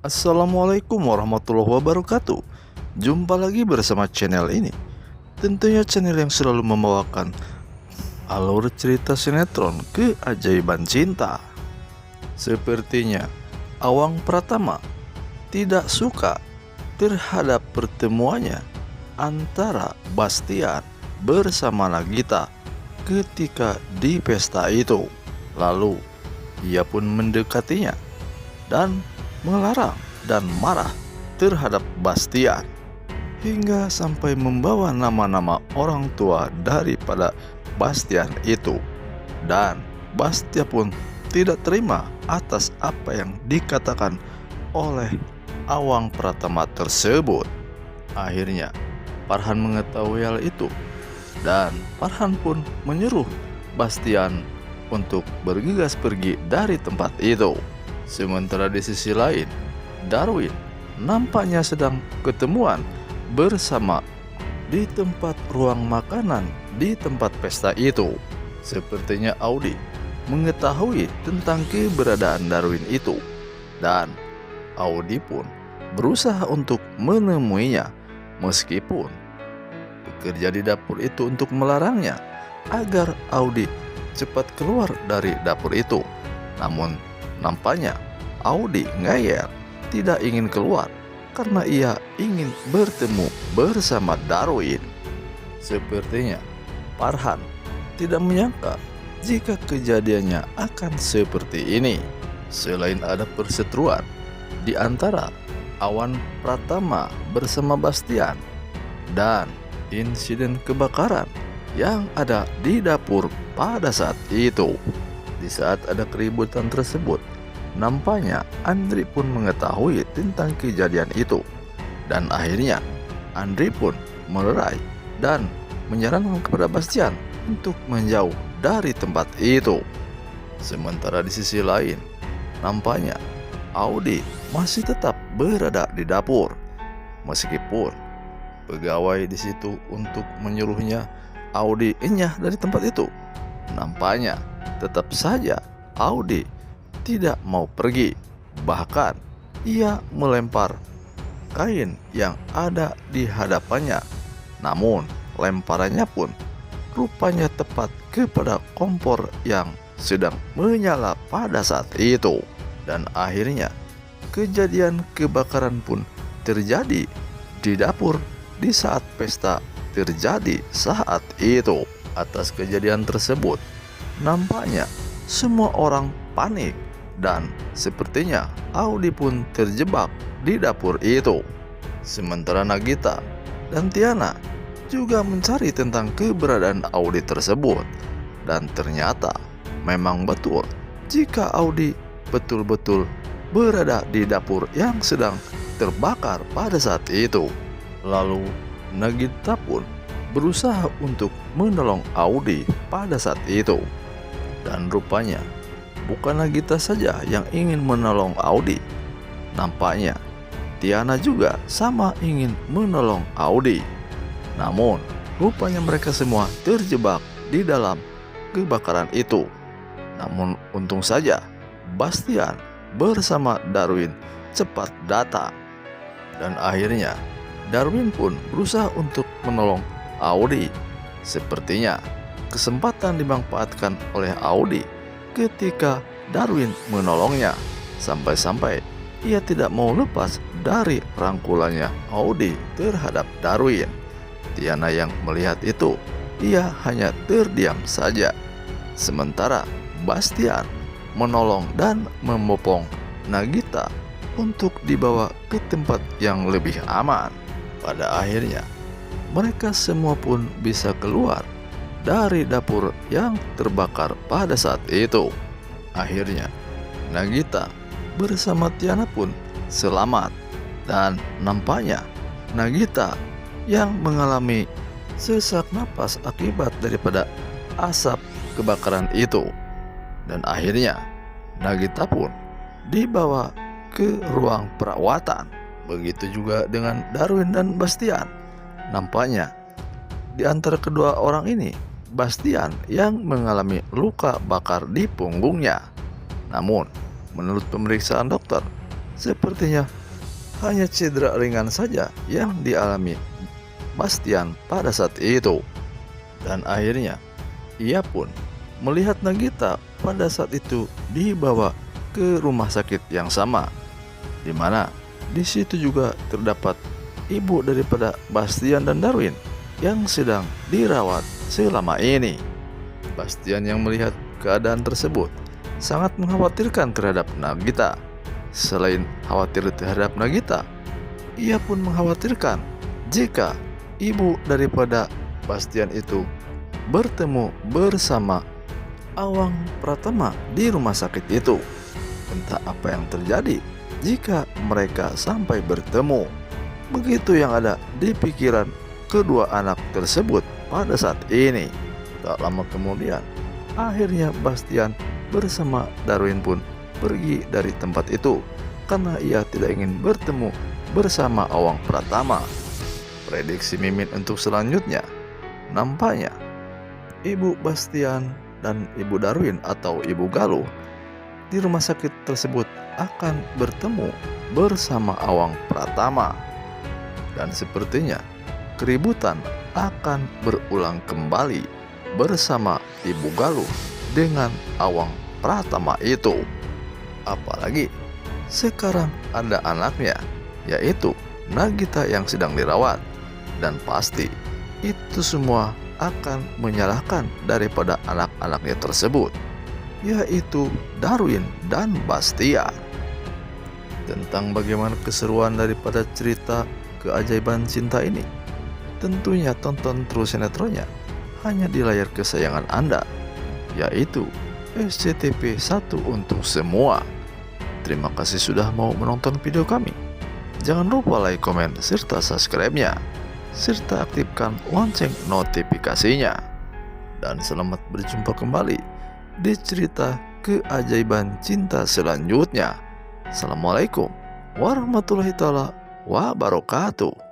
Assalamualaikum warahmatullahi wabarakatuh. Jumpa lagi bersama channel ini. Tentunya channel yang selalu membawakan alur cerita sinetron keajaiban cinta. Sepertinya Awang Pratama tidak suka terhadap pertemuannya antara Bastian bersama Nagita ketika di pesta itu. Lalu ia pun mendekatinya dan melarang dan marah terhadap Bastian, hingga sampai membawa nama-nama orang tua daripada Bastian itu. Dan Bastian pun tidak terima atas apa yang dikatakan oleh Awang Pratama tersebut. Akhirnya Farhan mengetahui hal itu, dan Farhan pun menyuruh Bastian untuk bergegas pergi dari tempat itu. Sementara di sisi lain, Darwin nampaknya sedang ketemuan bersama di tempat ruang makanan di tempat pesta itu. Sepertinya Audi mengetahui tentang keberadaan Darwin itu, dan Audi pun berusaha untuk menemuinya, meskipun bekerja di dapur itu untuk melarangnya agar Audi cepat keluar dari dapur itu. Namun nampaknya Audi ngeyel, tidak ingin keluar karena ia ingin bertemu bersama Darwin. Sepertinya Farhan tidak menyangka jika kejadiannya akan seperti ini. Selain ada perseteruan di antara Awang Pratama bersama Bastian dan insiden kebakaran yang ada di dapur pada saat itu. Di saat ada keributan tersebut, nampaknya Andri pun mengetahui tentang kejadian itu, dan akhirnya Andri pun melerai dan menyarankan kepada Bastian untuk menjauh dari tempat itu. Sementara di sisi lain, nampaknya Audi masih tetap berada di dapur, meskipun pegawai di situ untuk menyuruhnya Audi enyah dari tempat itu. Nampaknya tetap saja Audi tidak mau pergi. Bahkan ia melempar kain yang ada di hadapannya. Namun lemparannya pun rupanya tepat kepada kompor yang sedang menyala pada saat itu. Dan akhirnya kejadian kebakaran pun terjadi di dapur di saat pesta terjadi saat itu. Atas kejadian tersebut, nampaknya semua orang panik, dan sepertinya Audi pun terjebak di dapur itu. Sementara Nagita dan Tiana juga mencari tentang keberadaan Audi tersebut, dan ternyata memang betul jika Audi betul-betul berada di dapur yang sedang terbakar pada saat itu. Lalu Nagita pun berusaha untuk menolong Audi pada saat itu, dan rupanya bukan Nagita saja yang ingin menolong Audi. Nampaknya Tiana juga sama ingin menolong Audi. Namun rupanya mereka semua terjebak di dalam kebakaran itu. Namun untung saja Bastian bersama Darwin cepat datang, dan akhirnya Darwin pun berusaha untuk menolong Audi. Sepertinya kesempatan dimanfaatkan oleh Audi ketika Darwin menolongnya, sampai-sampai ia tidak mau lepas dari rangkulannya Audi terhadap Darwin. Tiana yang melihat itu, ia hanya terdiam saja. Sementara Bastian menolong dan membopong Nagita untuk dibawa ke tempat yang lebih aman. Pada akhirnya mereka semua pun bisa keluar dari dapur yang terbakar pada saat itu. Akhirnya Nagita bersama Tiana pun selamat, dan nampaknya Nagita yang mengalami sesak napas akibat daripada asap kebakaran itu. Dan akhirnya Nagita pun dibawa ke ruang perawatan. Begitu juga dengan Darwin dan Bastian. Nampaknya di antara kedua orang ini, Bastian yang mengalami luka bakar di punggungnya. Namun menurut pemeriksaan dokter, Sepertinya hanya cedera ringan saja yang dialami Bastian pada saat itu. Dan akhirnya ia pun melihat Nagita pada saat itu dibawa ke rumah sakit yang sama, di mana di situ juga terdapat ibu daripada Bastian dan Darwin yang sedang dirawat selama ini. Bastian yang melihat keadaan tersebut sangat mengkhawatirkan terhadap Nagita. Selain khawatir terhadap Nagita, ia pun mengkhawatirkan jika ibu daripada Bastian itu bertemu bersama Awang Pratama di rumah sakit itu. Entah apa yang terjadi jika mereka sampai bertemu. Begitu yang ada di pikiran kedua anak tersebut pada saat ini. Tak lama kemudian, akhirnya Bastian bersama Darwin pun pergi dari tempat itu karena ia tidak ingin bertemu bersama Awang Pratama. Prediksi Mimin untuk selanjutnya, nampaknya Ibu Bastian dan Ibu Darwin atau Ibu Galuh di rumah sakit tersebut akan bertemu bersama Awang Pratama. Dan sepertinya keributan akan berulang kembali bersama Ibu Galuh dengan Awang Pratama itu. Apalagi sekarang ada anaknya, yaitu Nagita yang sedang dirawat. Dan pasti itu semua akan menyalahkan daripada anak-anaknya tersebut, yaitu Darwin dan Bastian. Tentang bagaimana keseruan daripada cerita keajaiban cinta ini, tentunya tonton terus sinetronnya hanya di layar kesayangan Anda, yaitu SCTV 1 untuk semua. Terima kasih sudah mau menonton video kami. Jangan lupa like, komen, serta subscribe-nya, serta aktifkan lonceng notifikasinya. Dan selamat berjumpa kembali di cerita keajaiban cinta selanjutnya. Assalamualaikum warahmatullahi wabarakatuh.